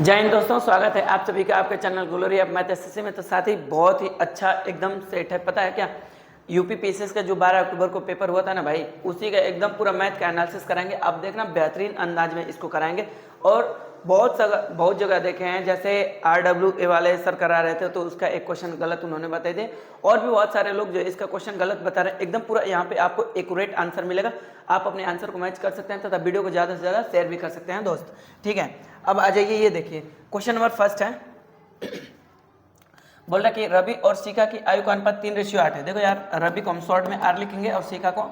जय हिंद दोस्तों, स्वागत है आप सभी का आपके channel glory of math SSC में। तो साथ ही बहुत ही अच्छा एकदम सेट है। पता है क्या, यूपी पीसीएस का जो 12 अक्टूबर को पेपर हुआ था ना भाई, उसी का एकदम पूरा मैथ का एनालिसिस कराएंगे। आप देखना बेहतरीन अंदाज में इसको कराएंगे। और बहुत जगह देखे हैं, जैसे RWA वाले सर करा रहे थे तो उसका एक क्वेश्चन गलत उन्होंने बताए थे, और भी बहुत सारे लोग जो इसका क्वेश्चन गलत बता रहे हैं। एकदम पूरा यहाँ पे आपको एक्यूरेट आंसर मिलेगा। आप अपने आंसर को मैच कर सकते हैं तथा वीडियो को ज़्यादा से ज़्यादा शेयर भी कर सकते हैं दोस्त। ठीक है, अब आ जाइए, ये देखिए क्वेश्चन नंबर फर्स्ट है। बोल रहा कि रवि और शिखा की आयु का अनुपात 3:8 है। देखो यार, रवि को हम शॉर्ट में R लिखेंगे और शिखा को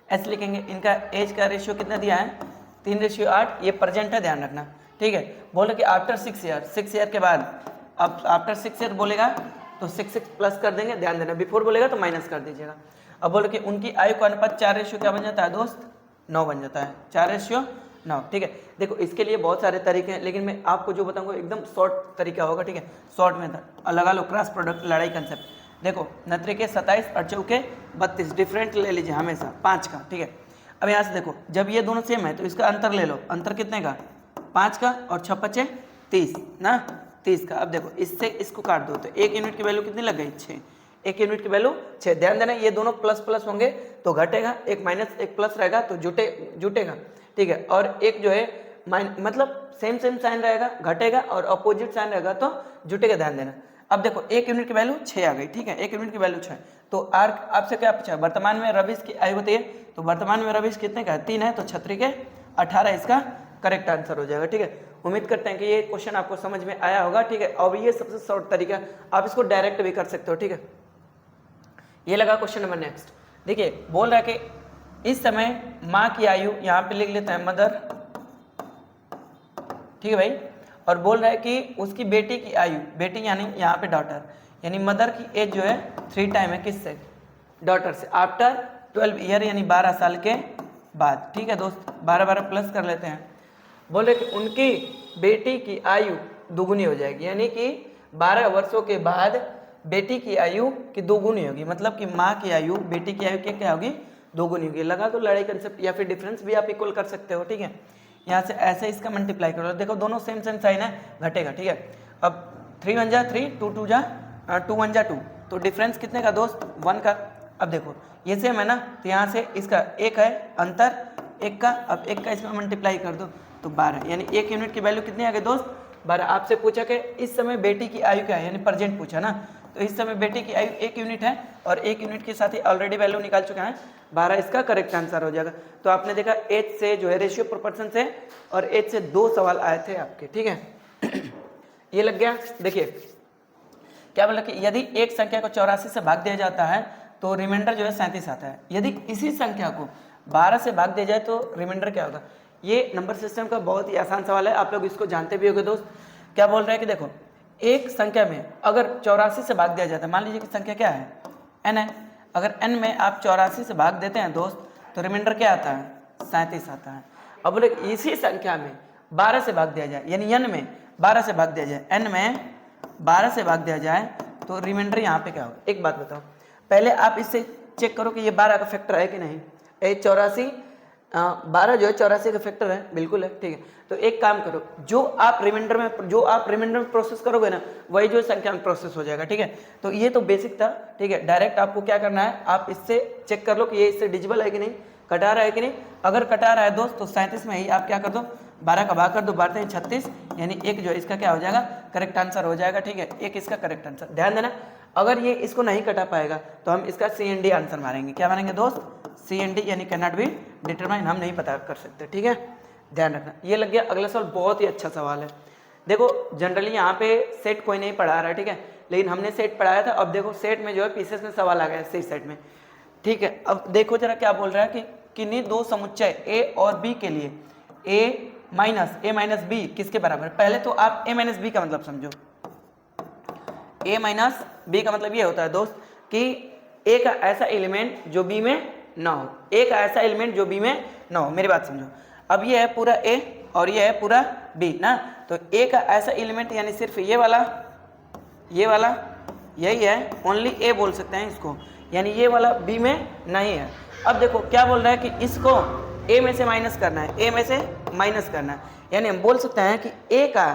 S लिखेंगे। इनका एज का रेशियो कितना दिया है? 3:8। ये प्रेजेंट है, ध्यान रखना। ठीक है, बोल रहे कि आफ्टर 6 ईयर के बाद, अब आफ्टर 6 ईयर बोलेगा तो 6 प्लस कर देंगे, ध्यान देना। बिफोर बोलेगा तो माइनस कर दीजिएगा। अब बोले कि उनकी आयु का अनुपात 4 क्या बन जाता है दोस्त? 9 बन जाता है। 4:9। ठीक है, देखो इसके लिए बहुत सारे तरीके हैं, लेकिन मैं आपको जो बताऊंगा एकदम शॉर्ट तरीका होगा। ठीक है, शॉर्ट मेथड लगा लो, क्रॉस प्रोडक्ट लड़ाई कंसेप्ट। देखो, नत्रे के 27 और चौके 32, डिफरेंट ले लीजिए हमेशा 5 का। ठीक है, अब यहाँ से देखो, जब ये दोनों सेम है तो इसका अंतर ले लो। अंतर कितने का? 5 का, और 6 5 30 ना, 30 का। अब देखो, इससे इसको काट दो तो 1 यूनिट की वैल्यू कितनी लग गई? 6। 1 यूनिट की वैल्यू 6। ध्यान देना, ये दोनों प्लस प्लस होंगे तो घटेगा, एक माइनस एक प्लस रहेगा तो जुटेगा। ठीक है, और एक जो है मतलब सेम साइन रहेगा, घटेगा, और अपोजिट साइन रहेगा तो जुटेगा। ध्यान देना। अब देखो, 1 यूनिट की वैल्यू 6 आ गई। ठीक है, 1 यूनिट की वैल्यू 6। तो आर आपसे क्या पूछा? वर्तमान में रवीश की आयु बताइए। तो वर्तमान में रवीश कितने का? 3 है, तो 6 के 18 इसका करेक्ट आंसर हो जाएगा। ठीक है, उम्मीद करते हैं कि ये क्वेश्चन आपको समझ में आया होगा। ठीक है, और ये सबसे शॉर्ट तरीका, आप इसको डायरेक्ट भी कर सकते हो। ठीक है, ये लगा क्वेश्चन नंबर। नेक्स्ट देखिए, बोल रहा है कि इस समय माँ की आयु, यहाँ पे लिख लेते हैं मदर। ठीक है भाई, और बोल रहा है कि उसकी बेटी की आयु, बेटी यानी यहाँ पे डॉटर, यानी मदर की एज जो है 3 टाइम है। किससे? डॉटर से। आफ्टर 12 ईयर यानी 12 साल के बाद। ठीक है दोस्त, 12 प्लस कर लेते हैं। बोले कि उनकी बेटी की आयु दोगुनी हो जाएगी, यानी कि 12 वर्षों के बाद बेटी की आयु की दोगुनी होगी। मतलब कि माँ की आयु बेटी की आयु क्या होगी? दोगुनी होगी। लगा तो लड़ाई कंसेप्ट, या फिर डिफरेंस भी आप इक्वल कर सकते हो। ठीक है, यहाँ से ऐसे इसका मल्टीप्लाई करो। देखो दोनों सेम साइन है, घटेगा। ठीक है, अब 3 1 जा 3, 2 2 जा 2 1 जा 2, तो डिफरेंस कितने का दोस्त? 1 का। अब देखो ये सेम है ना, तो यहाँ से इसका 1 है अंतर, 1 का। अब 1 का इसमें मल्टीप्लाई कर दो तो 12, यानी 1 यूनिट की वैल्यू कितनी आ गई दोस्त? 12। आपसे पूछा कि इस समय बेटी की आयु क्या है, यानी प्रेजेंट पूछा ना, तो इस समय बेटी की आयु 1 यूनिट है, और 1 यूनिट के साथ ही ऑलरेडी वैल्यू निकाल चुका है 12, इसका करेक्ट आंसर हो जाएगा। तो आपने देखा एज से जो है रेशियो प्रोपोर्शन से, और एज से 2 सवाल आए थे आपके। ठीक है, ये लग गया। देखिए क्या बोला कि यदि एक संख्या को 84 से भाग दिया जाता है तो रिमाइंडर जो है 37 आता है। यदि इसी संख्या को 12 से भाग दिया जाए तो रिमाइंडर क्या होगा? ये नंबर सिस्टम का बहुत ही आसान सवाल है, आप लोग इसको जानते भी होंगे दोस्त। क्या बोल रहा है कि देखो, एक संख्या में अगर 84 से भाग दिया जाता है, मान लीजिए कि संख्या क्या है? n है। अगर n में आप 84 से भाग देते हैं दोस्त, तो रिमाइंडर क्या आता है? 37 आता है। अब बोले इसी संख्या में 12 से भाग दिया जाए, यानी n में 12 से भाग दिया जाए, n में 12 से भाग दिया जाए तो रिमाइंडर यहाँ पे क्या होगा? एक बात बताओ, पहले आप इससे चेक करो कि ये 12 का फैक्टर है कि नहीं। 84 12 जो है 84 का फैक्टर है, बिल्कुल है। ठीक है, तो एक काम करो, जो आप रिमाइंडर में प्रोसेस करोगे ना, वही जो संख्या में प्रोसेस हो जाएगा। ठीक है, तो ये तो बेसिक था। ठीक है, डायरेक्ट आपको क्या करना है, आप इससे चेक कर लो कि ये इससे डिजिबल है कि नहीं, कटा रहा है कि नहीं। अगर कटा रहा है दोस्त तो 37 में ही आप क्या कर दो, 12 का भाग कर दो, 12 36, यानी 1 जो है इसका क्या हो जाएगा? करेक्ट आंसर हो जाएगा। ठीक है, 1 इसका करेक्ट आंसर। ध्यान देना, अगर ये इसको नहीं कटा पाएगा तो हम इसका CND आंसर मारेंगे। क्या मारेंगे दोस्त? CND, यानी कैन नॉट बी डिटरमाइन, हम नहीं पता कर सकते। ठीक है, ध्यान रखना। ये लग गया। अगला सवाल बहुत ही अच्छा सवाल है। देखो जनरली यहाँ पे सेट कोई नहीं पढ़ा रहा है, ठीक है, लेकिन हमने सेट पढ़ाया था। अब देखो सेट में जो है पीसेस में सवाल आ गया है, सेट में। ठीक है, अब देखो जरा क्या बोल रहा है कि किन्हीं दो समुच्चय A और B के लिए A माइनस B किसके बराबर है? पहले तो आप A माइनस B का मतलब समझो। A माइनस B का मतलब ये होता है दोस्त कि A का ऐसा एलिमेंट जो B में ना हो, A का ऐसा एलिमेंट जो B में ना हो। मेरी बात समझो, अब ये है पूरा A और ये है पूरा B ना, तो A का ऐसा एलिमेंट यानी सिर्फ ये वाला यही है, ओनली A बोल सकते हैं इसको, यानी ये वाला B में नहीं है। अब देखो क्या बोल रहा है कि इसको A में से माइनस करना है, A में से माइनस करना है, यानी हम बोल सकते हैं कि A का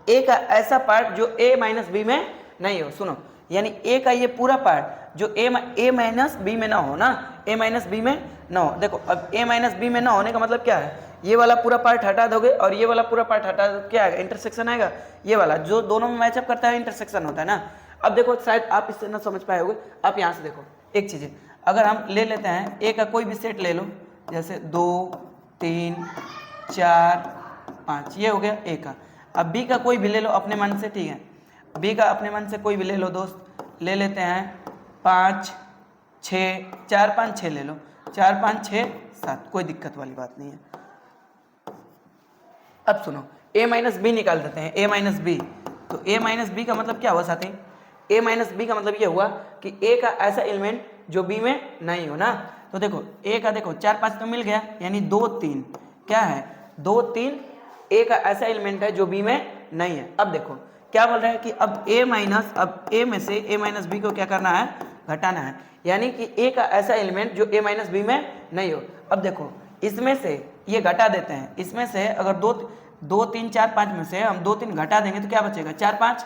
ए का ऐसा पार्ट जो ए माइनस बी में नहीं हो। सुनो, यानी ए का ये पूरा पार्ट जो ए माइनस बी में ना हो ना, ए माइनस बी में ना हो। देखो अब ए माइनस बी में ना होने का मतलब क्या है, ये वाला पूरा पार्ट हटा दोगे और ये वाला पूरा पार्ट हटा दो, क्या आएगा, इंटरसेक्शन आएगा। ये वाला जो दोनों में मैचअप करता है इंटरसेक्शन होता है ना। अब देखो शायद आप इससे ना समझ पाए होगे, आप यहाँ से देखो एक चीज़ है, अगर हम ले लेते हैं ए का कोई भी सेट ले लो, जैसे 2 3 4 5, ये हो गया ए का। अब बी का कोई भी ले लो अपने मन से, ठीक है, बी का अपने मन से कोई भी ले लो दोस्त, ले लेते हैं 5 6 4 5 6 ले लो, 4 5 6 7, कोई दिक्कत वाली बात नहीं है। अब सुनो, a माइनस बी निकाल देते हैं, a माइनस बी। तो a माइनस बी का मतलब क्या हुआ साथी, a माइनस बी का मतलब ये हुआ कि a का ऐसा एलिमेंट जो b में नहीं हो ना। तो देखो a का देखो 4 5 तो मिल गया, यानी 2 3, क्या है 2 3, a का ऐसा एलिमेंट है जो b में नहीं है। अब देखो क्या बोल रहा है कि अब a माइनस, अब a में से a माइनस बी को क्या करना है, घटाना है, यानी कि a का ऐसा एलिमेंट जो a माइनस बी में नहीं हो। अब देखो इसमें से ये घटा देते हैं, इसमें से अगर 2 3 4 5 में से हम 2 3 घटा देंगे तो क्या बचेगा 4 5,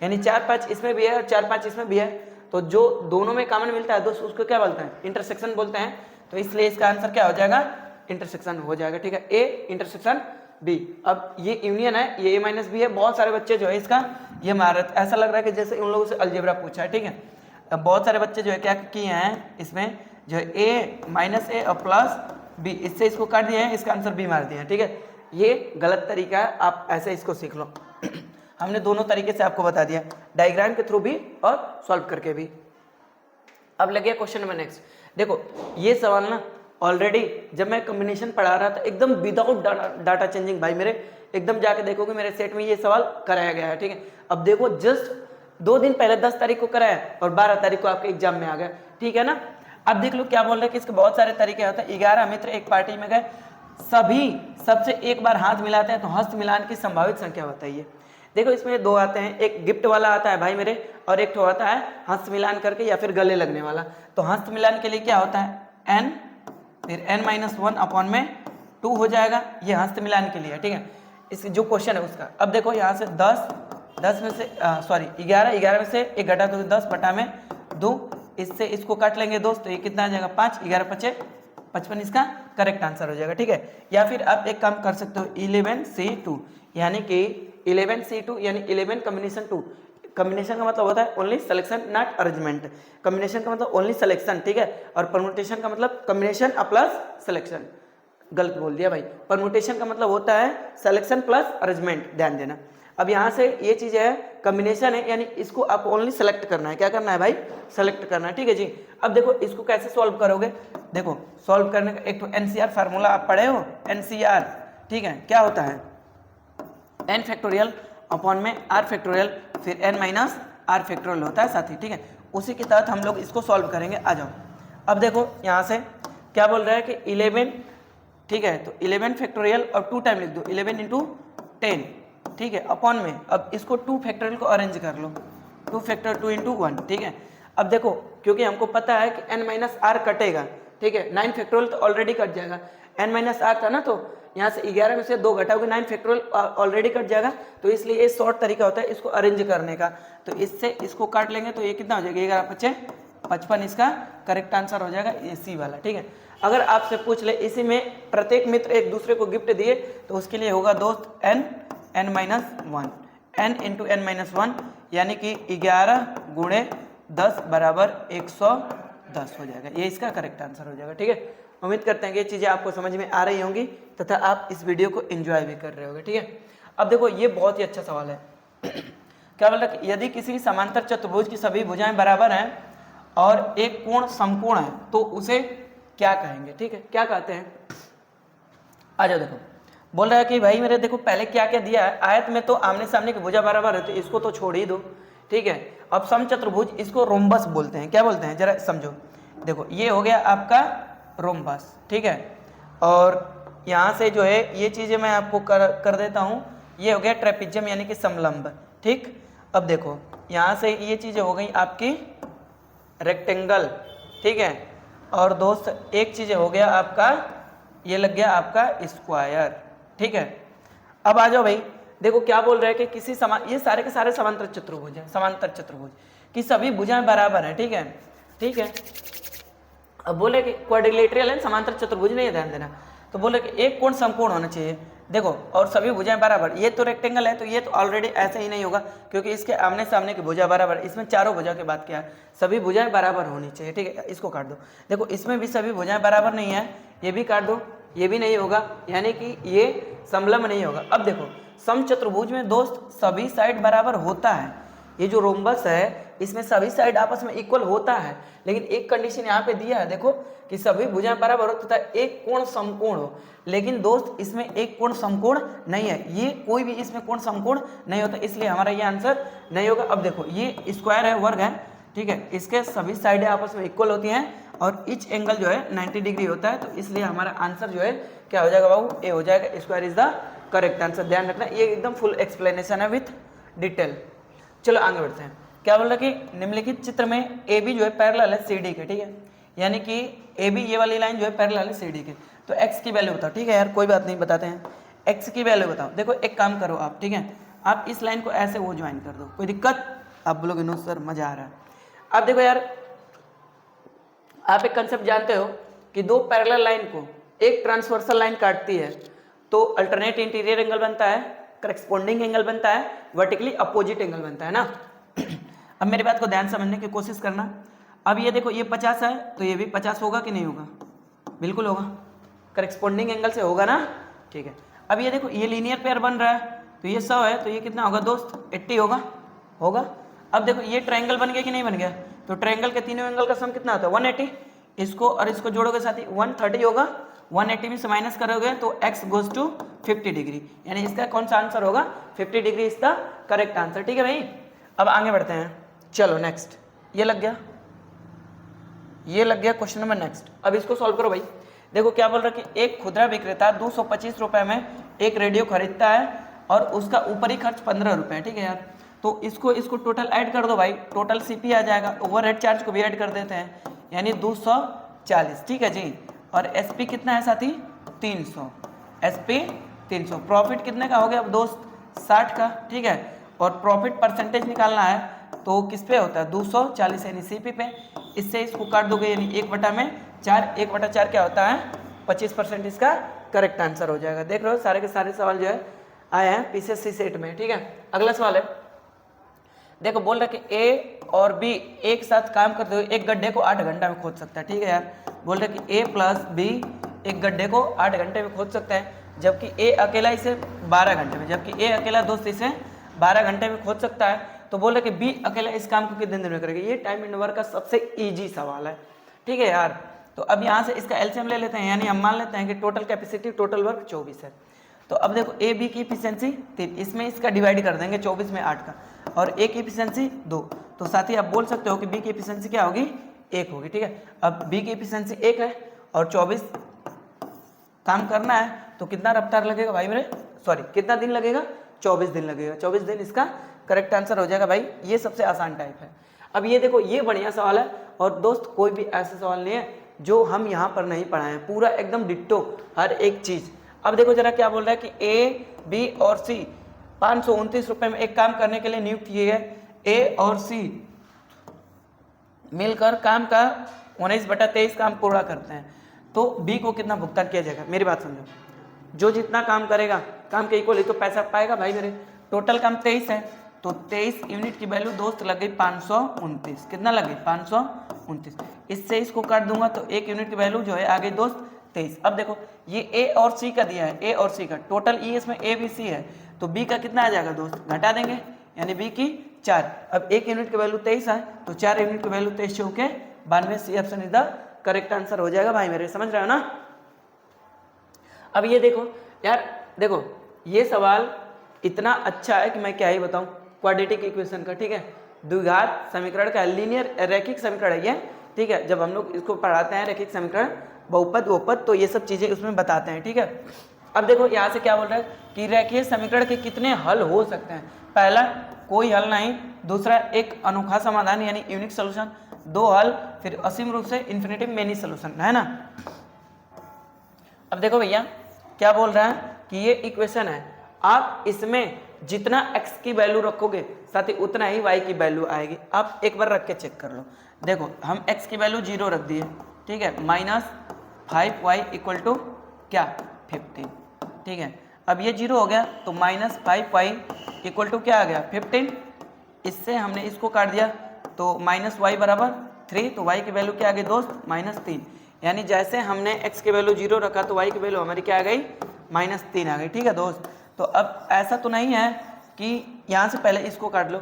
यानी 4 5 इसमें भी है और 4 5 इसमें भी है, तो जो दोनों में कॉमन मिलता है दोस्त उसको क्या बोलते हैं, इंटरसेक्शन बोलते हैं। तो इसलिए इसका आंसर क्या हो जाएगा, इंटरसेक्शन हो जाएगा, ठीक है, ए इंटरसेक्शन बी। अब ये यूनियन है, ये ए माइनस बी है। बहुत सारे बच्चे जो है इसका ये महारत, ऐसा लग रहा है कि जैसे उन लोगों से अलजेब्रा पूछा है, ठीक है। अब बहुत सारे बच्चे जो है क्या किए हैं, इसमें जो है ए माइनस ए और प्लस बी, इससे इसको काट दिया है, इसका आंसर बी मार दिया है, ठीक है। ये गलत तरीका है, आप ऐसे इसको सीख लो। हमने दोनों तरीके से आपको बता दिया, डायग्राम के थ्रू भी और सॉल्व करके भी। अब लगे क्वेश्चन नंबर नेक्स्ट। देखो ये सवाल ना ऑलरेडी जब मैं कॉम्बिनेशन पढ़ा रहा था एकदम विदाउट डाटा चेंजिंग, भाई मेरे एकदम जाके देखोगे मेरे सेट में ये सवाल कराया गया है, ठीक है। अब देखो जस्ट 2 दिन पहले 10 तारीख को कराया और 12 तारीख को आपके एग्जाम में आ गया, ठीक है ना। अब देख लो क्या बोल रहे हैं कि इसके बहुत सारे तरीके होते हैं। 11 मित्र एक पार्टी में गए, सभी सबसे एक बार हाथ मिलाते हैं तो हस्त मिलान की संभावित संख्या बताइए। देखो इसमें 2 आते हैं, एक गिफ्ट वाला आता है भाई मेरे, और एक तो आता है हस्त मिलान करके या फिर गले लगने वाला। तो हस्त मिलान के लिए क्या होता है, n, फिर n-1 अपॉन में 2 हो जाएगा, ये हस्त मिलान के लिए, ठीक है। इस जो क्वेश्चन है उसका, अब देखो यहाँ से 10 में से 11 में से एक घटा दो 10 बटा में 2, इससे इसको काट लेंगे दोस्त, तो ये कितना आ जाएगा 5, 11 5 55, इसका करेक्ट आंसर हो जाएगा, ठीक है। या फिर आप एक काम कर सकते हो 11C2, यानी कि 11C2 यानी 11 कॉम्बिनेशन 2। कॉम्बिनेशन का मतलब होता है only selection not arrangement, combination का मतलब ओनली सिलेक्शन, ठीक है। और परम्यूटेशन का मतलब कॉम्बिनेशन प्लस सिलेक्शन, गलत बोल दिया भाई, परम्यूटेशन का मतलब होता है सिलेक्शन प्लस अरेंजमेंट, ध्यान देना। अब यहाँ से ये चीज़ है कॉम्बिनेशन है, यानी इसको आपको ओनली सेलेक्ट करना है, क्या करना है भाई, सेलेक्ट करना है, ठीक है जी। अब देखो इसको कैसे सॉल्व करोगे, देखो सॉल्व करने का एक तो एनसीआर फार्मूला आप पढ़े हो, एनसीआर, ठीक है, क्या होता है n फैक्टोरियल अपॉन में r फैक्टोरियल, फिर n माइनस r फैक्टोरियल होता है साथी, ठीक है। उसी के तहत हम लोग इसको सॉल्व करेंगे, आ जाओ। अब देखो यहाँ से क्या बोल रहा है कि 11, ठीक है, तो 11 फैक्टोरियल और 2 टाइम लिख दो, 11 × 10, ठीक है, अपॉन में अब इसको 2 फैक्टोरियल को अरेंज कर लो, 2 फैक्टर 2 × 1, ठीक है। अब देखो क्योंकि हमको पता है कि n माइनस आर कटेगा, ठीक है, 9 फैक्टोरियल तो ऑलरेडी कट जाएगा, n माइनस आर था ना, तो यहाँ से 11 में से 2 घटाओगे 9 फैक्टोरियल ऑलरेडी कट जाएगा, तो इसलिए ये शॉर्ट तरीका होता है इसको अरेंज करने का। तो इससे इसको काट लेंगे तो ये कितना हो जाएगा, 11 5 55, इसका करेक्ट आंसर हो जाएगा ये सी वाला, ठीक है। अगर आपसे पूछ ले इसी में प्रत्येक मित्र एक दूसरे को गिफ्ट दिए तो उसके लिए होगा दोस्त n n-1, n × n-1 यानी कि 11 × 10 बराबर 110 हो जाएगा, ये इसका करेक्ट आंसर हो जाएगा, ठीक है। उम्मीद करते हैं कि ये चीज़ें आपको समझ में आ रही होंगी तथा आप इस वीडियो को एंजॉय भी कर रहे होंगे, ठीक है। अब देखो ये बहुत ही अच्छा सवाल है। क्या बोल रहा है, यदि किसी समांतर चतुर्भुज की सभी भुजाएं बराबर हैं और एक कोण समकोण है तो उसे क्या कहेंगे, ठीक है, क्या कहते हैं। आ जाओ, देखो बोल रहा है कि भाई मेरे देखो पहले क्या क्या दिया है, आयत में तो आमने सामने की भुजा बराबर है तो इसको तो छोड़ ही दो, ठीक है। अब समचतुर्भुज इसको रोम्बस बोलते हैं, क्या बोलते हैं जरा समझो। देखो ये हो गया आपका रोम्बस, ठीक है, और यहाँ से जो है ये चीज़ें मैं आपको कर देता हूँ, ये हो गया ट्रेपिजियम यानी कि समलंब, ठीक। अब देखो यहाँ से ये चीज़ें हो गई आपकी रेक्टेंगल, ठीक है, और दोस्त एक चीज़ हो गया आपका ये लग गया आपका स्क्वायर, ठीक है। अब आ जाओ भाई, देखो क्या बोल रहे हैं कि किसी ये सारे के सारे समांतर चतुर्भुज हैं, समांतर चतुर्भुज की सभी भुजाएं बराबर हैं, ठीक है, ठीक है। अब बोले कि क्वाड्रिलेटरल है, समांतर चतुर्भुज नहीं है, ध्यान देना। तो बोले कि एक कोण समकोण होना चाहिए, देखो, और सभी भुजाएं बराबर। ये तो रेक्टेंगल है, तो ये तो ऑलरेडी ऐसे ही नहीं होगा, क्योंकि इसके आमने सामने की भुजा बराबर, इसमें चारों भुजा की बात किया है, सभी भुजाएं बराबर होनी चाहिए, ठीक है। इसको काट दो, देखो इसमें भी सभी भुजाएं बराबर नहीं है, ये भी काट दो, ये भी नहीं होगा, यानी कि ये समलंब नहीं होगा। अब देखो समचतुर्भुज में दोस्त सभी साइड बराबर होता है, ये जो रोम्बस है इसमें सभी साइड आपस में इक्वल होता है, लेकिन एक कंडीशन यहाँ पे दिया है, देखो कि सभी भुजाएं बराबर हो तथा एक कोण समकोण हो। लेकिन दोस्त इसमें एक कोण समकोण नहीं है, ये कोई भी इसमें कोण समकोण नहीं होता, इसलिए हमारा ये आंसर नहीं होगा। अब देखो ये स्क्वायर है, वर्ग है, ठीक है, इसके सभी साइडें आपस में इक्वल होती हैं और ईच एंगल जो है 90 डिग्री होता है, तो इसलिए हमारा आंसर जो है क्या हो जाएगा बाबू, ए हो जाएगा। Square is the correct answer, ध्यान रखना, ये एकदम फुल एक्सप्लेनेशन है विथ डिटेल। चलो आगे बढ़ते हैं। क्या बोल रहा है कि निम्नलिखित चित्र में ए बी जो है पैरेलल है सी डी के, ठीक है, यानी कि ए बी ये वाली लाइन जो है पैरेलल है सी डी के। तो एक्स की वैल्यू बताओ, ठीक है यार, कोई बात नहीं, बताते हैं, एक्स की वैल्यू बताओ। देखो एक काम करो आप, ठीक है, आप इस लाइन को ऐसे वो ज्वाइन कर दो, कोई दिक्कत? आप बोलोगे नो सर मजा आ रहा है। अब देखो यार, आप एक कंसेप्ट जानते हो कि दो पैरेलल लाइन को एक ट्रांसवर्सल लाइन काटती है तो अल्टरनेट इंटीरियर एंगल बनता है, करस्पॉन्डिंग एंगल बनता है, वर्टिकली अपोजिट एंगल बनता है ना। अब मेरी बात को ध्यान समझने की कोशिश करना। अब ये देखो ये 50 है, तो ये भी 50 होगा कि नहीं होगा? बिल्कुल होगा, करस्पॉन्डिंग एंगल से होगा ना, ठीक है। अब ये देखो ये लीनियर पेयर बन रहा है, तो ये 100 है, तो ये कितना होगा दोस्त? 80 होगा, होगा। अब देखो ये ट्रायंगल बन गया कि नहीं बन गया? तो ट्रायंगल के तीनों एंगल का सम कितना होता है? 180। इसको और इसको जोड़ोगे साथ ही 130 होगा, 180 में से माइनस करोगे तो x गोज टू 50 डिग्री, यानी इसका कौन सा आंसर होगा? 50 degree is the correct answer, ठीक है भाई। अब आगे बढ़ते हैं, चलो नेक्स्ट, ये लग गया, ये लग गया क्वेश्चन नंबर नेक्स्ट। अब इसको सॉल्व करो भाई। देखो क्या बोल रहा है कि एक खुदरा विक्रेता 225 रुपए में एक रेडियो खरीदता है और उसका ऊपरी खर्च 15 रुपए, ठीक है यार। तो इसको टोटल ऐड कर दो भाई, टोटल सीपी आ जाएगा, ओवरहेड चार्ज को भी ऐड कर देते हैं, यानी 240, ठीक है जी। और एसपी कितना है साथी? 300, एसपी 300। प्रॉफिट कितने का हो गया अब दोस्त? 60 का, ठीक है। और प्रॉफिट परसेंटेज निकालना है तो किस पे होता है? 240 यानी सीपी पे। इससे इसको काट दोगे यानी 1/4, 1/4 क्या होता है? 25%, इसका करेक्ट आंसर हो जाएगा। देख रहे हो सारे के सारे सवाल जो है आए हैं पीसीएससी सेट में, ठीक है। अगला सवाल है, देखो बोल रहा है कि ए और बी एक साथ काम करते हुए एक गड्ढे को 8 घंटा में खोद सकता है, ठीक है यार। बोल रहे कि ए प्लस बी एक गड्ढे को 8 घंटे में खोद सकता है, जबकि ए अकेला इसे 12 घंटे में, जबकि ए अकेला दोस्त इसे 12 घंटे में खोद सकता है। तो बोल रहे कि बी अकेला इस काम को कितने दिन में करेगा? ये टाइम एंड वर्क का सबसे ईजी सवाल है, ठीक है यार। तो अब यहाँ से इसका एलसीएम ले लेते हैं, यानी हम मान लेते हैं कि टोटल कैपेसिटी टोटल वर्क 24 है। तो अब देखो ए बी की इफिशियंसी 3, इसमें इसका डिवाइड कर देंगे 24 में 8 का, और ए की इफिशियंसी 2। तो साथ ही आप बोल सकते हो कि बी की इफिशियंसी क्या होगी? 1 होगी, ठीक है। अब बी की इफिशियंसी 1 है और 24 काम करना है, तो कितना रफ्तार लगेगा भाई मेरे? सॉरी, कितना दिन लगेगा? 24 दिन लगेगा, 24 दिन इसका करेक्ट आंसर हो जाएगा भाई। ये सबसे आसान टाइप है। अब ये देखो ये बढ़िया सवाल है, और दोस्त कोई भी ऐसा सवाल नहीं है जो हम यहाँ पर नहीं पढ़ाए हैं, पूरा एकदम डिट्टो हर एक चीज। अब देखो जरा क्या बोल रहा है कि ए बी और सी 529 रुपए में एक काम करने के लिए नियुक्त किए गए। ए और सी मिलकर काम का 19/23 काम पूरा करते हैं, तो बी को कितना भुगतान किया जाएगा? मेरी बात समझो, जो जितना काम करेगा काम के इक्वल ही तो पैसा पाएगा भाई मेरे। टोटल काम 23 है, तो 23 यूनिट की वैल्यू दोस्त लग गई 529। कितना लग गई? 529। इससे इसको काट दूंगा तो 1 यूनिट की वैल्यू जो है आ गई दोस्त 23। अब देखो ये ए और सी का दिया है, ए और सी का टोटल ये इसमें ए बी सी है, तो बी का कितना आ जाएगा दोस्त? घटा देंगे, यानी बी की 4। अब 1 यूनिट की वैल्यू 23 है, तो 4 यूनिट की वैल्यू 23 चौके 92। C option is the correct answer हो जाएगा भाई मेरे, समझ रहे हो ना। अब ये देखो यार, देखो ये सवाल इतना अच्छा है कि मैं क्या ही बताऊं, क्वाड्रेटिक इक्वेशन का, ठीक है, द्विघात समीकरण का, लीनियर रैखिक समीकरण है ये, ठीक है। जब हम लोग इसको पढ़ाते हैं रैखिक समीकरण, बहुपद बहुपद, तो ये सब चीजें उसमें बताते हैं, ठीक है। अब देखो यहाँ से क्या बोल रहा है कि रैखिक समीकरण के कितने हल हो सकते हैं? पहला कोई हल नहीं, दूसरा एक अनोखा समाधान यानी यूनिक सोल्यूशन, 2 हल, फिर असीम रूप से इन्फिनिटिव मेनी सोल्यूशन, है ना। अब देखो भैया क्या बोल रहा है कि ये इक्वेशन है, आप इसमें जितना x की वैल्यू रखोगे साथ ही उतना ही y की वैल्यू आएगी। आप एक बार रख के चेक कर लो। देखो हम x की वैल्यू 0 रख दिए, ठीक है, -5y इक्वल टू क्या 15, ठीक है। अब ये 0 हो गया तो -5y इक्वल टू क्या आ गया 15। इससे हमने इसको काट दिया तो -y बराबर 3, तो y की वैल्यू क्या आ गई दोस्त -3। यानी जैसे हमने x की वैल्यू 0 रखा तो y की वैल्यू हमारी क्या आ गई -3 आ गई, ठीक है दोस्त। तो अब ऐसा तो नहीं है कि यहाँ से पहले इसको काट लो,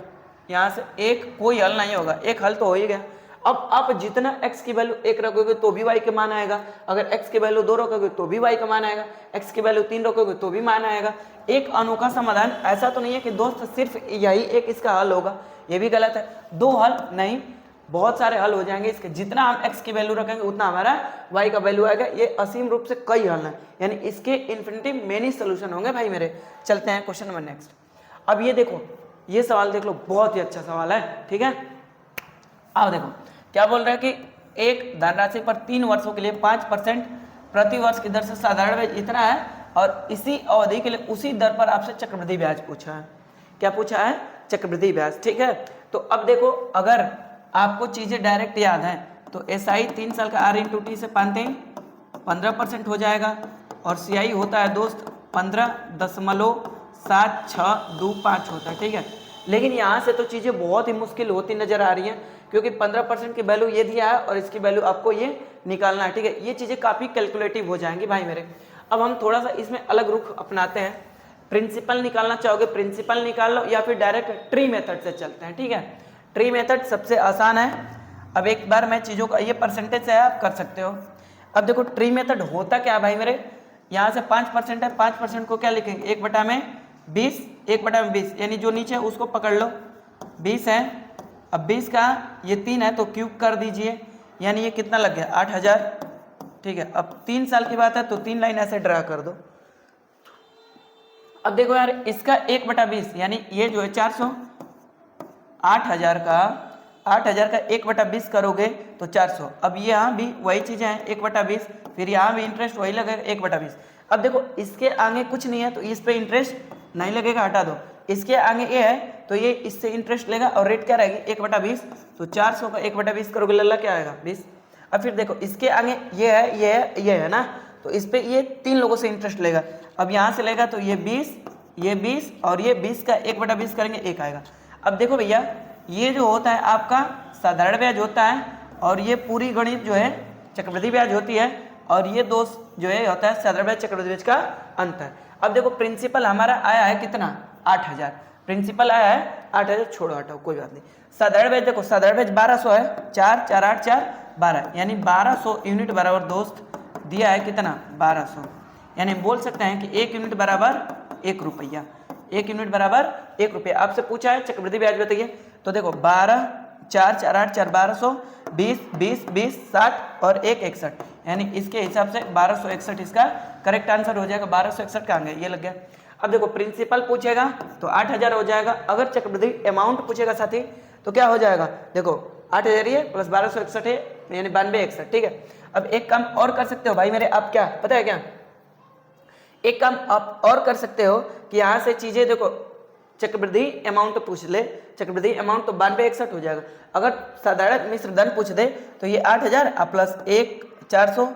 यहाँ से एक कोई हल नहीं होगा, एक हल तो हो ही गया। अब आप जितना x की वैल्यू 1 रखोगे तो भी y का मान आएगा, अगर x की वैल्यू 2 रखोगे तो भी y का मान आएगा, x की वैल्यू 3 रखोगे तो भी मान आएगा। एक अनोखा समाधान, ऐसा तो नहीं है कि दोस्त सिर्फ यही एक इसका हल होगा, ये भी गलत है। दो हल नहीं, बहुत सारे हल हो जाएंगे इसके। जितना हम x की वैल्यू रखेंगे उतना हमारा y का वैल्यू आएगा। ये असीम रूप से कई हल हैं, यानी इसके इन्फिनिटी मेनी सोल्यूशन होंगे भाई मेरे। चलते हैं क्वेश्चन नंबर नेक्स्ट। अब ये देखो, ये सवाल देख लो, बहुत ही अच्छा सवाल है, ठीक है। अब देखो क्या बोल रहा है कि एक धनराशि पर 3 वर्षों के लिए 5% प्रति वर्ष की दर से साधारण ब्याज इतना है और इसी अवधि के लिए उसी दर पर आपसे चक्रवृद्धि ब्याज पूछा है। क्या पूछा है? चक्रवृद्धि ब्याज, ठीक है। तो अब देखो, अगर आपको चीजें डायरेक्ट याद हैं तो SI 3 साल का R/T से पाते 15% हो जाएगा और CI होता है दोस्त 15.7625 होता है, ठीक है। लेकिन यहाँ से तो चीज़ें बहुत ही मुश्किल होती नजर आ रही हैं, क्योंकि 15% की वैल्यू ये दिया है और इसकी वैल्यू आपको ये निकालना है, ठीक है। ये चीज़ें काफ़ी कैलकुलेटिव हो जाएंगी भाई मेरे। अब हम थोड़ा सा इसमें अलग रुख अपनाते हैं। प्रिंसिपल निकालना चाहोगे प्रिंसिपल निकाल लो, या फिर डायरेक्ट ट्री मेथड से चलते हैं, ठीक है। ट्री मेथड सबसे आसान है। अब एक बार मैं चीज़ों का, ये परसेंटेज से आप कर सकते हो। अब देखो ट्री मेथड होता क्या भाई मेरे, यहाँ से 5% है, 5% को क्या लिखेंगे 1/20, 1/20, यानी जो नीचे उसको पकड़ लो, 20 है। अब 20 का ये 3 है तो क्यूब कर दीजिए, यानी ये कितना लग गया 8000, ठीक है। अब 3 साल की बात है तो 3 लाइन ऐसे ड्रा कर दो। अब देखो यार, इसका 1/20 यानी ये जो है 400, 8000 का 1/20 करोगे तो 400। अब यहाँ भी वही चीज़ें हैं 1/20, फिर यहाँ भी इंटरेस्ट वही लगेगा 1/20। अब देखो इसके आगे कुछ नहीं है तो इस पे इंटरेस्ट नहीं लगेगा, हटा दो। इसके आगे ये है तो ये इससे इंटरेस्ट लेगा और रेट क्या रहेगी 1/20, तो 400 का 1/20 करोगे लल्ला क्या आएगा 20। अब फिर देखो इसके आगे ये है, ये है ना, तो इस पे ये 3 लोगों से इंटरेस्ट लेगा। अब यहाँ से लेगा तो ये 20, ये 20 और ये 20 का 1/20 करेंगे 1 आएगा। अब देखो भैया, ये जो होता है आपका साधारण ब्याज होता है और ये पूरी गणित जो है चक्रवृद्धि ब्याज होती है, और ये दोस्त जो है होता है साधारण ब्याज चक्रवृद्धि ब्याज का अंतर। अब देखो प्रिंसिपल हमारा आया है कितना 8000, प्रिंसिपल आया है 8000, छोड़ो हटाओ कोई बात नहीं। साधारण ब्याज देखो, साधारण ब्याज 1200 है, 4 4 8 4 12, यानी 1200 यूनिट बराबर दोस्त दिया है कितना 1200, यानी बोल सकते हैं कि 1 यूनिट बराबर 1 रुपया, 1 यूनिट बराबर 1 रुपया। आपसे पूछा है चक्रवृद्धि ब्याज बताइए, तो देखो 12 4 4 8 4 1200, 20 20 20 60 और 1 61, यानी इसके हिसाब से 1261 इसका करेक्ट आंसर हो जाएगा। 1261 कहाँ गया, ये लग गया। अब देखो प्रिंसिपल पूछेगा तो 8000 हो जाएगा, अगर चक्रवृद्धि अमाउंट पूछेगा साथी तो क्या हो जाएगा, देखो 8000 है प्लस 1261 है, यानी 9261, ठीक है। अब एक काम और कर सकते हो भाई मेरे, आप क्या पता है क्या, एक काम आप और कर सकते हो कि यहाँ से चीजें देखो, चक्रवृद्धि अमाउंट पूछ ले, चक्रवृद्धि अमाउंट तो 9261 हो जाएगा। अगर साधारण मिश्र धन पूछ दे तो ये 8000 प्लस 1 400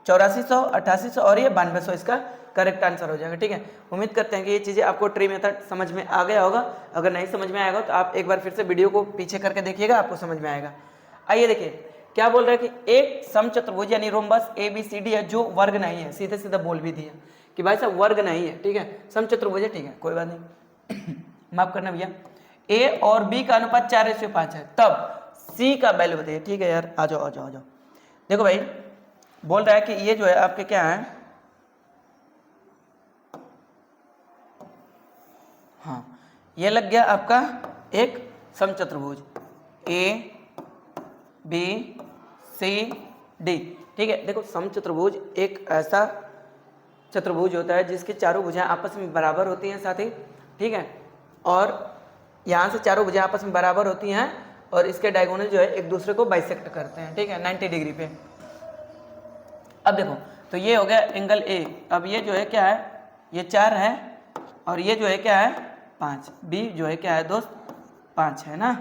8400 8800 और ये 9200 इसका करेक्ट आंसर हो जाएगा, ठीक है। उम्मीद करते हैं कि ये चीज़ें आपको ट्री मेथड समझ में आ गया होगा। अगर नहीं समझ में आएगा तो आप एक बार फिर से वीडियो को पीछे करके देखिएगा, आपको समझ में आएगा। आइए देखिए क्या बोल रहे हैं कि एक समचतुर्भुज यानी रोम्बस ABCD है जो वर्ग नहीं है, सीधे सीधे बोल भी दिया कि भाई साहब वर्ग नहीं है, ठीक है, समचतुर्भुज है, ठीक है, कोई बात नहीं माफ करना भैया। A और B का अनुपात 4:5 है, तब C का वैल्यू बताइए, ठीक है यार, आ जाओ आ जाओ आ जाओ। देखो भाई बोल रहा है कि ये जो है आपके क्या है, हाँ ये लग गया आपका एक समचतुर्भुज ABCD, ठीक है। देखो समचतुर्भुज एक ऐसा चतुर्भुज होता है जिसकी चारों भुजाएं आपस में बराबर होती हैं साथी, ठीक है, और यहाँ से चारों भुजाएं आपस में बराबर होती हैं और इसके डायगोनल जो है एक दूसरे को बाइसेक्ट करते हैं, ठीक है, 90 डिग्री पे। अब देखो तो ये हो गया एंगल A। अब ये जो है क्या है, ये 4 है और ये जो है क्या है 5, बी जो है क्या है दोस्त 5 है ना,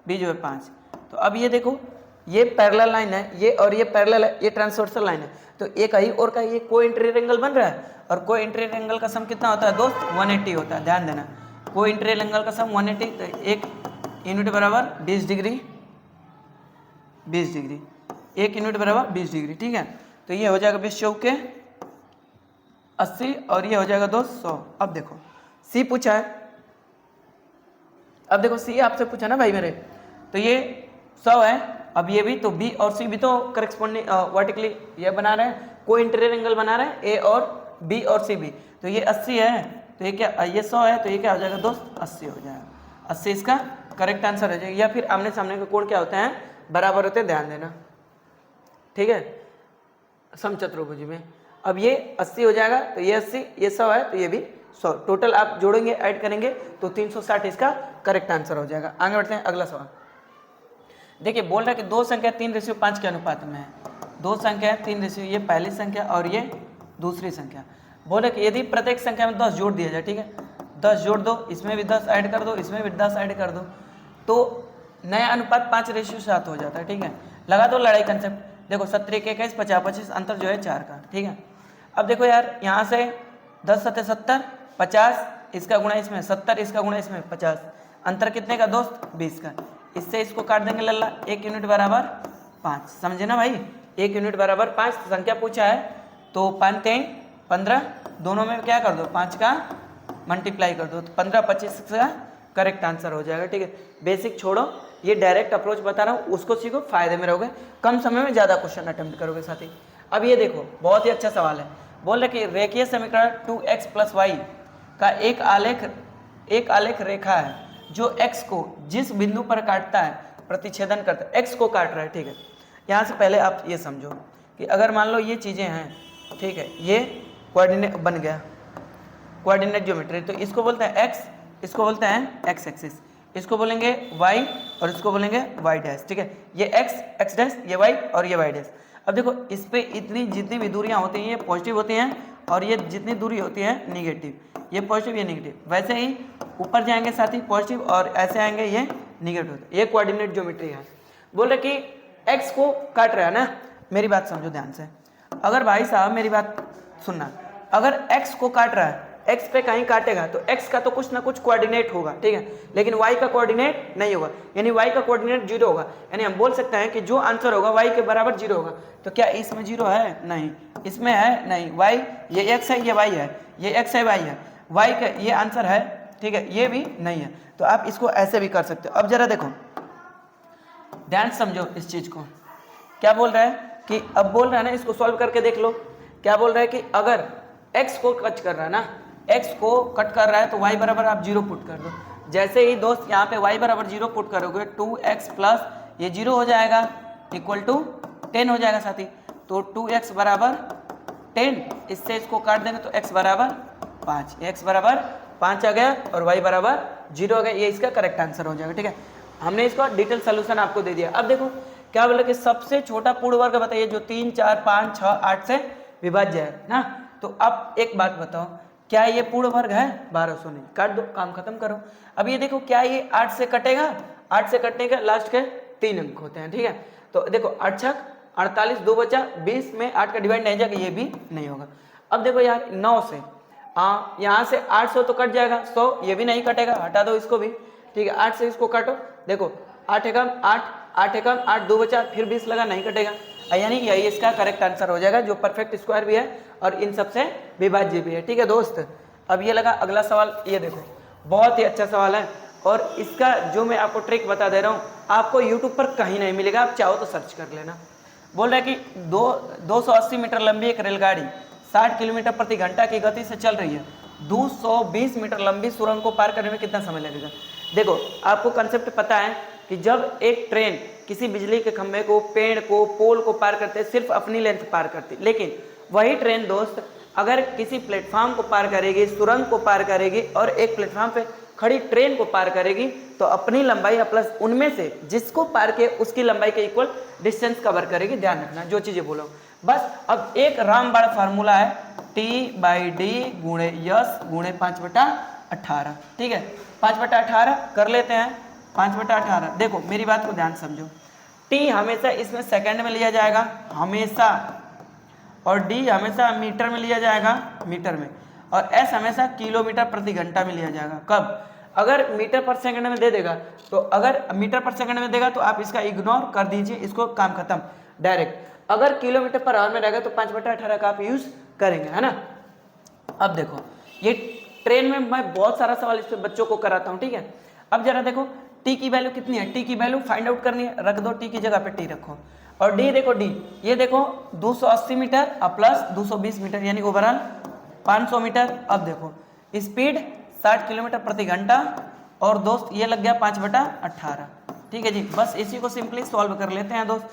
बी जो है 5। तो अब ये देखो ये पैरेलल लाइन है, ये और ये पैरेलल है, ये ट्रांसवर्सल लाइन है, तो एक आई और का ये कोई इंटीरियर एंगल बन रहा है, और कोई इंटीरियर एंगल का सम कितना होता है दोस्त 180 होता है, ध्यान देना कोई इंटीरियर एंगल का सम 180, तो एक यूनिट बराबर 20 डिग्री, 20 डिग्री, एक यूनिट बराबर 20 डिग्री, ठीक है। तो ये हो जाएगा 20 चौके 80 और ये हो जाएगा दोस्त 100। अब देखो सी पूछा है, अब देखो सी आपसे पूछा ना भाई मेरे, तो ये 100 है, अब ये भी तो बी और सी भी तो करेस्पॉन्डिंग वर्टिकली ये बना रहे हैं, कोई इंटीरियर एंगल बना रहे हैं ए और बी और सी भी, तो ये 80 है, तो ये क्या ये 100 है, तो ये क्या हो जाएगा दोस्त 80 हो जाएगा, 80 इसका करेक्ट आंसर हो जाएगा। या फिर आमने सामने के कोण क्या होते हैं बराबर होते हैं, ध्यान देना, ठीक है, समचतुर्भुज में। अब ये 80 हो जाएगा, तो ये 80, ये 100 है, तो ये भी 100, टोटल आप जोड़ेंगे ऐड करेंगे तो 360 इसका करेक्ट आंसर हो जाएगा। आगे बढ़ते हैं अगला सवाल। देखिए बोल रहा है कि दो संख्या 3:5 के अनुपात में है, दो संख्या है 3 ये पहली संख्या और ये दूसरी संख्या। बोले कि यदि प्रत्येक संख्या में 10 जोड़ दिया जाए, ठीक है, 10 जोड़ दो, इसमें भी 10 ऐड कर दो, इसमें भी 10 ऐड कर दो, तो नया अनुपात 5:7 हो जाता है, ठीक है। लगा दो लड़ाई कंसेप्ट, देखो 17 के 21 50 25 अंतर जो है 4 का, ठीक है। अब देखो यार यहाँ से 10 7 70 50 इसका गुणा इसमें 70 इसका गुणा इसमें 50, अंतर कितने का दोस्त 20 का, इससे इसको काट देंगे लल्ला, 1 यूनिट बराबर 5, समझे ना भाई, 1 यूनिट बराबर 5 संख्या पूछा है, तो 5 3 15 दोनों में क्या कर दो 5 का मल्टीप्लाई कर दो, तो 15 25 का करेक्ट आंसर हो जाएगा, ठीक है। बेसिक छोड़ो, ये डायरेक्ट अप्रोच बता रहा हूँ, उसको सीखो, फायदे में रहोगे, कम समय में ज़्यादा क्वेश्चन अटेम्प्ट करोगे साथी। अब ये देखो बहुत ही अच्छा सवाल है, बोल रहे कि रेखीय समीकरण 2x + y का एक आलेख रेखा है जो x को जिस बिंदु पर काटता है प्रतिच्छेदन करता है, x को काट रहा है, ठीक है। यहाँ से पहले आप ये समझो कि अगर मान लो ये चीज़ें हैं, ठीक है, ये कोऑर्डिनेट बन गया, कोऑर्डिनेट ज्योमेट्री, तो इसको बोलते हैं x, इसको बोलते हैं x एक्सिस, इसको बोलेंगे y और इसको बोलेंगे y डैश, ठीक है। ये x डैश, ये y और ये y डैश। अब देखो इस पे इतनी जितनी भी दूरियां होती हैं ये पॉजिटिव होती हैं, और ये जितनी दूरी होती है निगेटिव, ये पॉजिटिव ये निगेटिव, वैसे ही ऊपर जाएंगे साथ ही पॉजिटिव और ऐसे आएंगे ये निगेटिव, ये कोऑर्डिनेट ज्योमेट्री है। बोल रहे कि x को काट रहा है ना, मेरी बात समझो ध्यान से, अगर भाई साहब मेरी बात सुनना, अगर x को काट रहा है, x पे कहीं काटेगा तो x का तो कुछ ना कुछ कोऑर्डिनेट होगा, ठीक है, लेकिन y का कोऑर्डिनेट नहीं होगा, यानी y का कोऑर्डिनेट 0 होगा, यानी हम बोल सकते हैं कि जो आंसर होगा y के बराबर 0 होगा। तो क्या इसमें 0 है? नहीं, इसमें है नहीं, y ये x है, ये y है, ये x है, y है, y का ये आंसर है, ठीक है, ये भी नहीं है। तो आप इसको ऐसे भी कर सकते हो। अब जरा देखो ध्यान समझो इस चीज को, क्या बोल रहा है कि अब बोल रहा है ना, इसको सॉल्व करके देख लो, क्या बोल रहा है कि अगर x को कट कर रहा है ना, x को कट कर रहा है तो y बराबर आप 0 पुट कर दो। जैसे ही दोस्त यहाँ पे y बराबर 0 पुट करोगे 2x प्लस ये 0 हो जाएगा इक्वल टू 10 हो जाएगा साथी, तो 2x बराबर 10, इससे इसको काट देंगे तो x बराबर 5, x बराबर 5 आ गया और y बराबर 0 आ गया, ये इसका करेक्ट आंसर हो जाएगा, ठीक है। हमने इसका डिटेल सोल्यूशन आपको दे दिया। अब देखो क्या बोला कि सबसे छोटा पूर्ण वर्ग बताइए जो 3 4 5 6 8 से विभाज्य है ना। तो अब एक बात बताओ, क्या ये पूर्ण वर्ग है? 1200 नहीं, काट दो, काम खत्म करो। अब ये देखो क्या ये 8 से कटेगा? 8 से कटने के लास्ट के 3 अंक होते हैं, ठीक है। तो देखो 8 छक 48, 2 बचा 20 में 8 का डिवाइड नहीं जाएगा, ये भी नहीं होगा। अब देखो यार 9 से यहाँ से 800 तो कट जाएगा, 100 ये भी नहीं कटेगा, हटा दो इसको भी, ठीक है। 8 से इसको काटो, देखो 8 एकम 8, 8 एकम 8, 2 बचा, फिर 20 लगा, नहीं कटेगा, यानी यही इसका करेक्ट आंसर हो जाएगा, जो परफेक्ट स्क्वायर भी है और इन सबसे विभाज्य भी है, ठीक है दोस्त। अब ये लगा अगला सवाल, ये देखो बहुत ही अच्छा सवाल है और इसका जो मैं आपको ट्रिक बता दे रहा हूँ आपको यूट्यूब पर कहीं नहीं मिलेगा, आप चाहो तो सर्च कर लेना। बोल रहा है कि 280 मीटर लंबी एक रेलगाड़ी 60 किलोमीटर प्रति घंटा की गति से चल रही है, 220 मीटर लंबी सुरंग को पार करने में कितना समय लगेगा। देखो आपको कंसेप्ट पता है कि जब एक ट्रेन किसी बिजली के खंभे को, पेड़ को, पोल को पार करते हैं, सिर्फ अपनी लेंथ पार करती, लेकिन वही ट्रेन दोस्त अगर किसी प्लेटफॉर्म को पार करेगी, सुरंग को पार करेगी और एक प्लेटफॉर्म पे खड़ी ट्रेन को पार करेगी, तो अपनी लंबाई प्लस उनमें से जिसको पार के उसकी लंबाई के इक्वल डिस्टेंस कवर करेगी। ध्यान रखना जो चीजें बोलो बस। अब एक रामबाण फार्मूला है T/D × S × 5/2 18, ठीक है। 5/18 कर लेते हैं, 5/18। देखो मेरी बात को ध्यान समझो, टी हमेशा इसमें सेकंड में लिया जाएगा हमेशा, और डी हमेशा मीटर में लिया जाएगा मीटर में, और एस हमेशा किलोमीटर प्रति घंटा में लिया जाएगा। कब? अगर मीटर पर सेकंड में दे देगा तो, अगर मीटर पर सेकंड में देगा तो आप इसका इग्नोर कर दीजिए, इसको काम खत्म डायरेक्ट। अगर किलोमीटर पर आवर में रहेगा तो 5/18 का आप यूज करेंगे, है ना। अब देखो ये ट्रेन में मैं बहुत सारा सवाल इस पे बच्चों को कराता हूँ, ठीक है। अब जरा देखो टी की वैल्यू कितनी है, टी की वैल्यू फाइंड आउट करनी है, रख दो टी की जगह पे टी रखो, और डी देखो, डी ये देखो 280 मीटर प्लस 220 मीटर यानी ओवरऑल 500 मीटर। अब देखो स्पीड 60 किलोमीटर प्रति घंटा, और दोस्त ये लग गया 5/18, ठीक है जी। बस इसी को सिंपली सॉल्व कर लेते हैं दोस्त,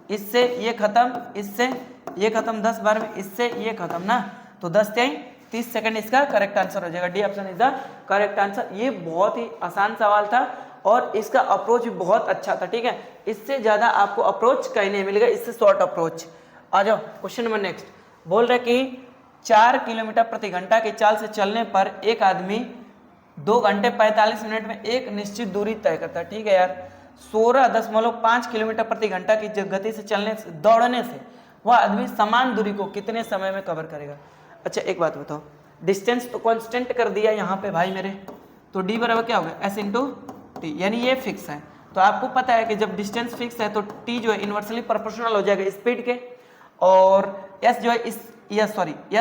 इससे ये खत्म, इससे ये खत्म, 10 बार में इससे ये खत्म ना, तो 10-30 सेकंड इसका करेक्ट आंसर हो जाएगा। D option is the correct answer. ये बहुत ही आसान सवाल था और इसका अप्रोच भी बहुत अच्छा था, ठीक है। इससे ज्यादा आपको अप्रोच कहीं नहीं मिलेगा, इससे शॉर्ट अप्रोच। आ जाओ क्वेश्चन नंबर नेक्स्ट। बोल रहे कि 4 किलोमीटर प्रति घंटा की चाल से चलने पर एक आदमी 2 घंटे 45 मिनट में एक निश्चित दूरी तय करता है, ठीक है यार। 16.5 किलोमीटर प्रति घंटा की गति से चलने से, दौड़ने से वह आदमी समान दूरी को कितने समय में कवर करेगा। अच्छा एक बात बताओ, डिस्टेंस तो कांस्टेंट कर दिया यहाँ पे भाई मेरे, तो डी बराबर क्या हो गया एस इंटू टी, यानी ये फिक्स है। तो आपको पता है कि जब डिस्टेंस फिक्स है तो टी जो है इन्वर्सली प्रोपोर्शनल हो जाएगा स्पीड के, और एस जो है एस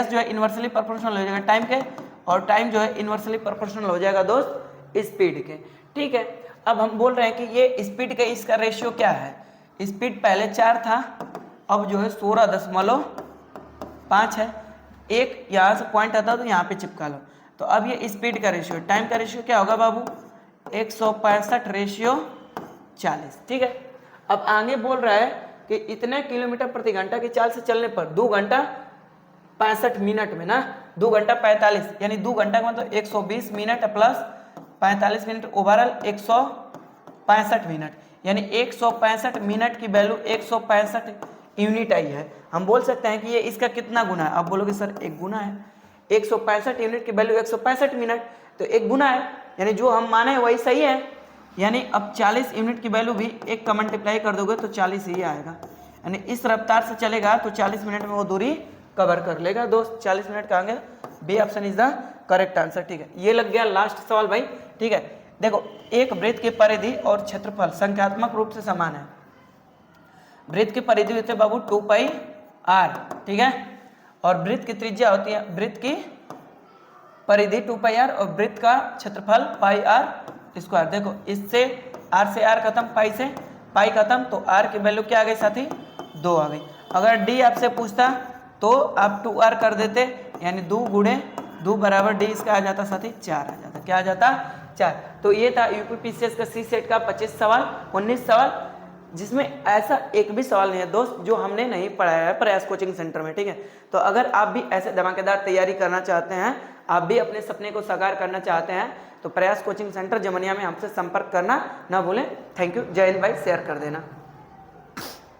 जो है इन्वर्सली प्रोपोर्शनल हो जाएगा टाइम के, और टाइम जो है इन्वर्सली प्रोपोर्शनल हो जाएगा दोस्त स्पीड के, ठीक है। अब हम बोल रहे हैं कि ये स्पीड का इसका रेशियो क्या है, स्पीड पहले 4 था, अब जो है 16.5 है। एक यहाँ से पॉइंट आता है तो यहाँ पे चिपका लो, तो अब ये स्पीड का रेशियो, टाइम का रेशियो क्या होगा बाबू 165/40, ठीक है। अब आगे बोल रहा है कि इतने किलोमीटर प्रति घंटा की चाल से चलने पर 2 घंटा 65 मिनट में ना, 2 घंटा 45 यानी 2 घंटा का मतलब 120 minute plus 45 minute overall 165 minute, यानी 165 मिनट की वैल्यू 165 यूनिट आई है। हम बोल सकते हैं कि ये इसका कितना गुना है, आप बोलोगे सर 1 गुना है, 165 यूनिट की वैल्यू 165 मिनट, तो 1 गुना है, यानी जो हम माने वही सही है। यानी अब 40 यूनिट की वैल्यू भी 1 का मल्टीप्लाई कर दोगे तो 40 ही आएगा, यानी इस रफ्तार से चलेगा तो 40 मिनट में वो दूरी कवर कर लेगा दोस्त। 40 मिनट का आगे B option is the correct answer, ठीक है। ये लग गया लास्ट सवाल भाई, ठीक है। देखो एक वृत्त की परिधि और क्षेत्रफल संख्यात्मक रूप से समान है। वृत्त की परिधि होती है बाबू 2πr, ठीक है, और वृत्त की त्रिज्या होती है, वृत्त की परिधि 2πr और वृत्त का क्षेत्रफल πr²। देखो इससे r से r खत्म, पाई से पाई खत्म, तो r की वैल्यू क्या आ गई साथी 2 आ गई। अगर d आपसे पूछता तो आप 2r कर देते, यानी 2 गुणे 2 बराबर d इसका आ जाता साथी 4 आ जाता, क्या आ जाता 4। तो ये था यूपीपीसीएस का सी सेट का 25 सवाल 19 सवाल, जिसमें ऐसा एक भी सवाल नहीं है दोस्त जो हमने नहीं पढ़ाया है प्रयास कोचिंग सेंटर में, ठीक है। तो अगर आप भी ऐसे धमाकेदार तैयारी करना चाहते हैं, आप भी अपने सपने को साकार करना चाहते हैं, तो प्रयास कोचिंग सेंटर जमनिया में हमसे संपर्क करना ना भूलें। थैंक यू, जय हिंद भाई, शेयर कर देना।